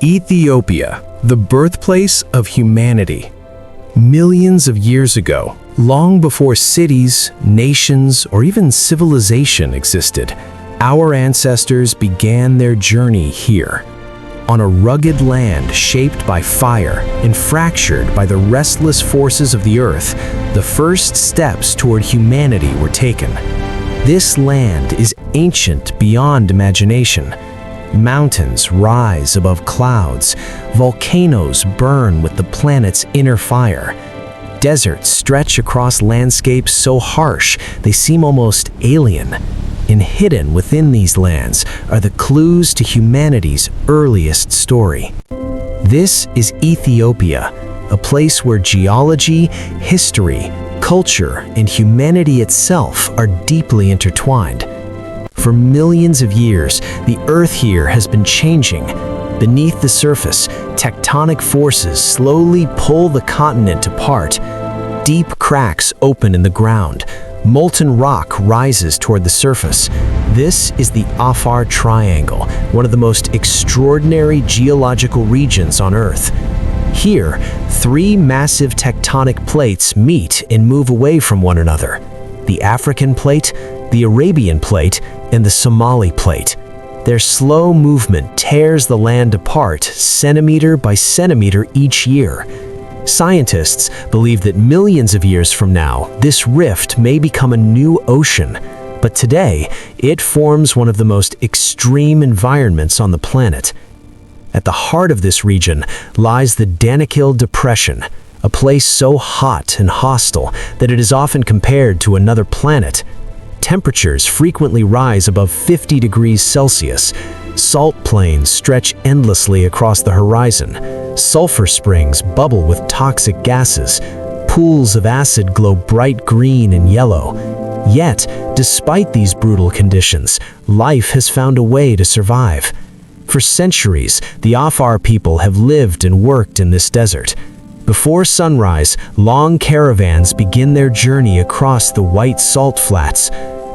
Ethiopia, the birthplace of humanity. Millions of years ago, long before cities, nations, or even civilization existed, our ancestors began their journey here. On a rugged land shaped by fire and fractured by the restless forces of the earth, the first steps toward humanity were taken. This land is ancient beyond imagination. Mountains rise above clouds, volcanoes burn with the planet's inner fire. Deserts stretch across landscapes so harsh they seem almost alien. And hidden within these lands are the clues to humanity's earliest story. This is Ethiopia, a place where geology, history, culture, and humanity itself are deeply intertwined. For millions of years, the Earth here has been changing. Beneath the surface, tectonic forces slowly pull the continent apart. Deep cracks open in the ground. Molten rock rises toward the surface. This is the Afar Triangle, one of the most extraordinary geological regions on Earth. Here, three massive tectonic plates meet and move away from one another: the African plate, the Arabian plate, and the Somali plate. Their slow movement tears the land apart centimeter by centimeter each year. Scientists believe that millions of years from now, this rift may become a new ocean, but today, it forms one of the most extreme environments on the planet. At the heart of this region lies the Danakil Depression, a place so hot and hostile that it is often compared to another planet. Temperatures frequently rise above 50 degrees Celsius. Salt plains stretch endlessly across the horizon. Sulfur springs bubble with toxic gases. Pools of acid glow bright green and yellow. Yet, despite these brutal conditions, life has found a way to survive. For centuries, the Afar people have lived and worked in this desert. Before sunrise, long caravans begin their journey across the white salt flats.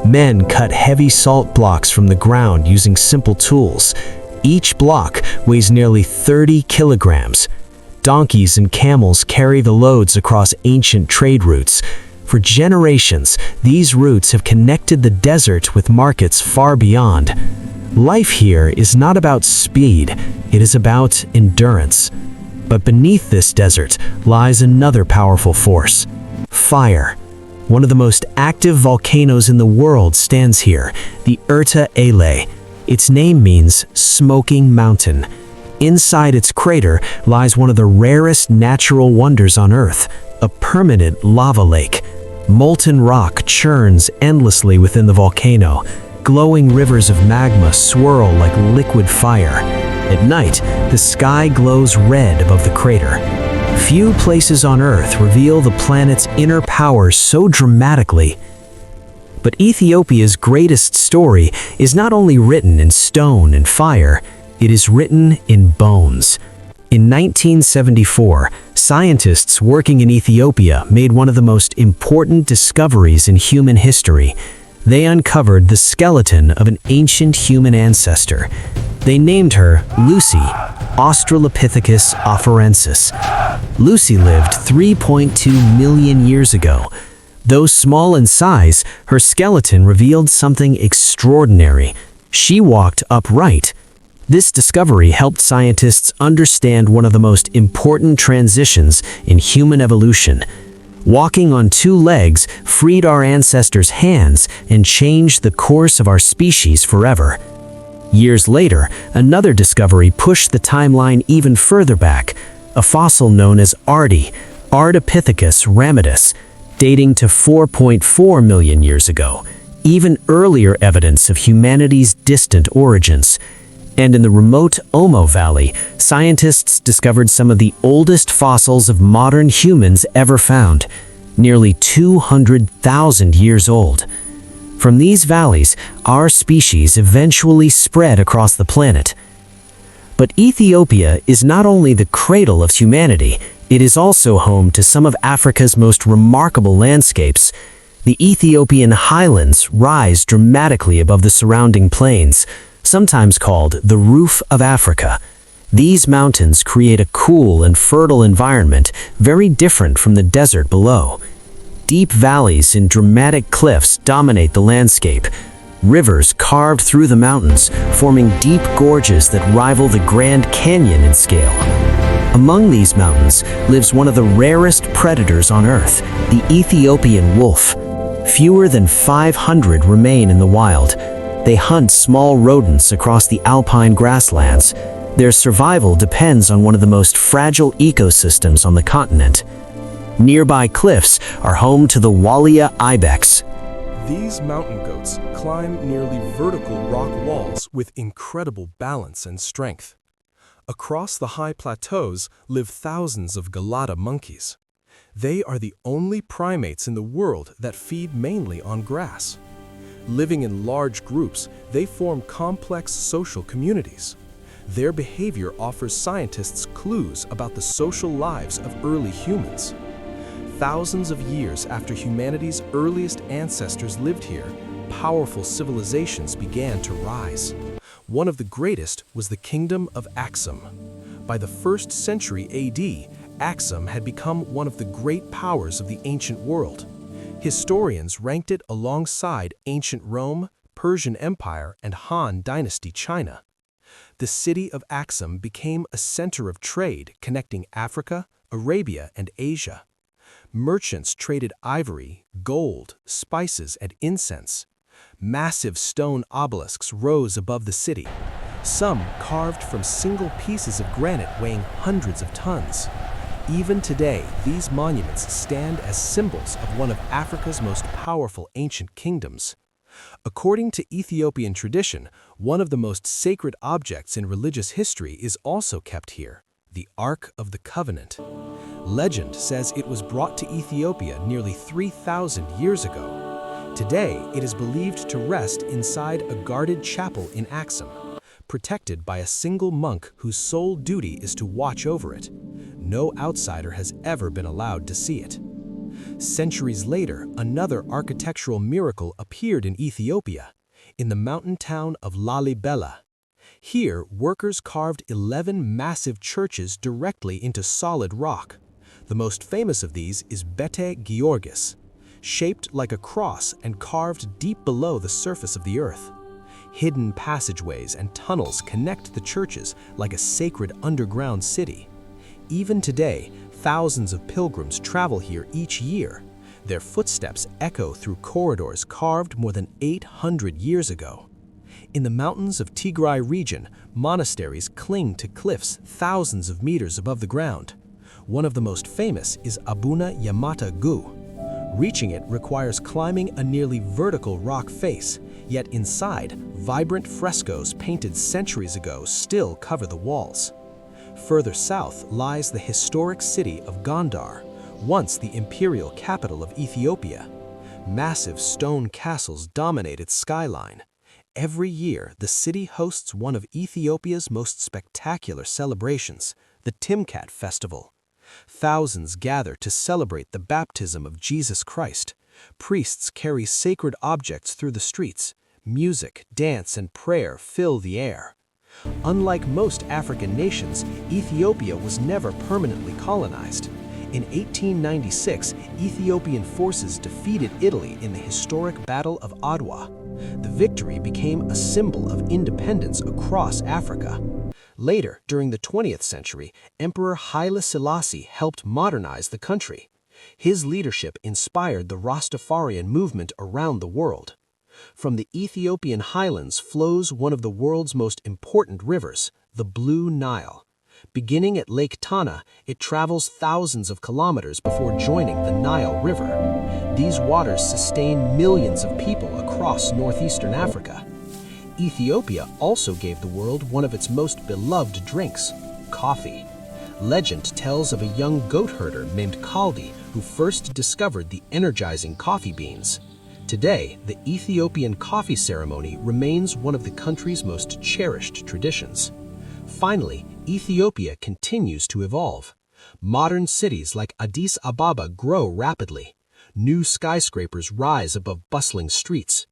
Men cut heavy salt blocks from the ground using simple tools. Each block weighs nearly 30 kilograms. Donkeys and camels carry the loads across ancient trade routes. For generations, these routes have connected the desert with markets far beyond. Life here is not about speed, it is about endurance. But beneath this desert lies another powerful force: fire. One of the most active volcanoes in the world stands here, the Erta Ele. Its name means smoking mountain. Inside its crater lies one of the rarest natural wonders on Earth, a permanent lava lake. Molten rock churns endlessly within the volcano. Glowing rivers of magma swirl like liquid fire. At night, the sky glows red above the crater. Few places on Earth reveal the planet's inner powers so dramatically. But Ethiopia's greatest story is not only written in stone and fire, it is written in bones. In 1974, scientists working in Ethiopia made one of the most important discoveries in human history. They uncovered the skeleton of an ancient human ancestor. They named her Lucy, Australopithecus afarensis. Lucy lived 3.2 million years ago. Though small in size, her skeleton revealed something extraordinary. She walked upright. This discovery helped scientists understand one of the most important transitions in human evolution. Walking on two legs freed our ancestors' hands and changed the course of our species forever. Years later, another discovery pushed the timeline even further back, a fossil known as Ardipithecus ramidus, dating to 4.4 million years ago, even earlier evidence of humanity's distant origins. And in the remote Omo Valley, scientists discovered some of the oldest fossils of modern humans ever found, nearly 200,000 years old. From these valleys, our species eventually spread across the planet. But Ethiopia is not only the cradle of humanity, it is also home to some of Africa's most remarkable landscapes. The Ethiopian highlands rise dramatically above the surrounding plains, sometimes called the roof of Africa. These mountains create a cool and fertile environment very different from the desert below. Deep valleys and dramatic cliffs dominate the landscape. Rivers carved through the mountains, forming deep gorges that rival the Grand Canyon in scale. Among these mountains lives one of the rarest predators on Earth, the Ethiopian wolf. Fewer than 500 remain in the wild. They hunt small rodents across the alpine grasslands. Their survival depends on one of the most fragile ecosystems on the continent. Nearby cliffs are home to the Walia ibex. These mountain goats climb nearly vertical rock walls with incredible balance and strength. Across the high plateaus live thousands of Galata monkeys. They are the only primates in the world that feed mainly on grass. Living in large groups, they form complex social communities. Their behavior offers scientists clues about the social lives of early humans. Thousands of years after humanity's earliest ancestors lived here, powerful civilizations began to rise. One of the greatest was the kingdom of Axum. By the 1st century AD, Axum had become one of the great powers of the ancient world. Historians ranked it alongside ancient Rome, Persian Empire, and Han Dynasty China. The city of Axum became a center of trade connecting Africa, Arabia, and Asia. Merchants traded ivory, gold, spices, and incense. Massive stone obelisks rose above the city, some carved from single pieces of granite weighing hundreds of tons. Even today, these monuments stand as symbols of one of Africa's most powerful ancient kingdoms. According to Ethiopian tradition, one of the most sacred objects in religious history is also kept here, the Ark of the Covenant. Legend says it was brought to Ethiopia nearly 3,000 years ago. Today, it is believed to rest inside a guarded chapel in Axum, protected by a single monk whose sole duty is to watch over it. No outsider has ever been allowed to see it. Centuries later, another architectural miracle appeared in Ethiopia, in the mountain town of Lalibela. Here, workers carved 11 massive churches directly into solid rock. The most famous of these is Bete Georgis, shaped like a cross and carved deep below the surface of the earth. Hidden passageways and tunnels connect the churches like a sacred underground city. Even today, thousands of pilgrims travel here each year. Their footsteps echo through corridors carved more than 800 years ago. In the mountains of Tigray region, monasteries cling to cliffs thousands of meters above the ground. One of the most famous is Abuna Yamata Gu. Reaching it requires climbing a nearly vertical rock face, yet inside, vibrant frescoes painted centuries ago still cover the walls. Further south lies the historic city of Gondar, once the imperial capital of Ethiopia. Massive stone castles dominate its skyline. Every year, the city hosts one of Ethiopia's most spectacular celebrations, the Timkat Festival. Thousands gather to celebrate the baptism of Jesus Christ. Priests carry sacred objects through the streets. Music, dance, and prayer fill the air. Unlike most African nations, Ethiopia was never permanently colonized. In 1896, Ethiopian forces defeated Italy in the historic Battle of Adwa. The victory became a symbol of independence across Africa. Later, during the 20th century, Emperor Haile Selassie helped modernize the country. His leadership inspired the Rastafarian movement around the world. From the Ethiopian highlands flows one of the world's most important rivers, the Blue Nile. Beginning at Lake Tana, it travels thousands of kilometers before joining the Nile River. These waters sustain millions of people across northeastern Africa. Ethiopia also gave the world one of its most beloved drinks, coffee. Legend tells of a young goat herder named Kaldi who first discovered the energizing coffee beans. Today, the Ethiopian coffee ceremony remains one of the country's most cherished traditions. Finally, Ethiopia continues to evolve. Modern cities like Addis Ababa grow rapidly. New skyscrapers rise above bustling streets.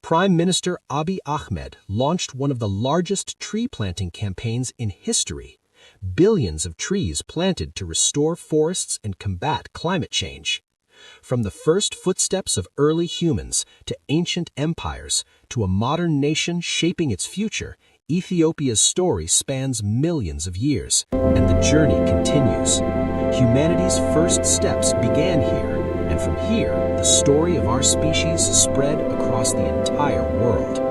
Prime Minister Abiy Ahmed launched one of the largest tree planting campaigns in history. billions of trees planted to restore forests and combat climate change. From the first footsteps of early humans to ancient empires to a modern nation shaping its future, Ethiopia's story spans millions of years, and the journey continues. Humanity's first steps began here, and from here, the story of our species spread across the entire world.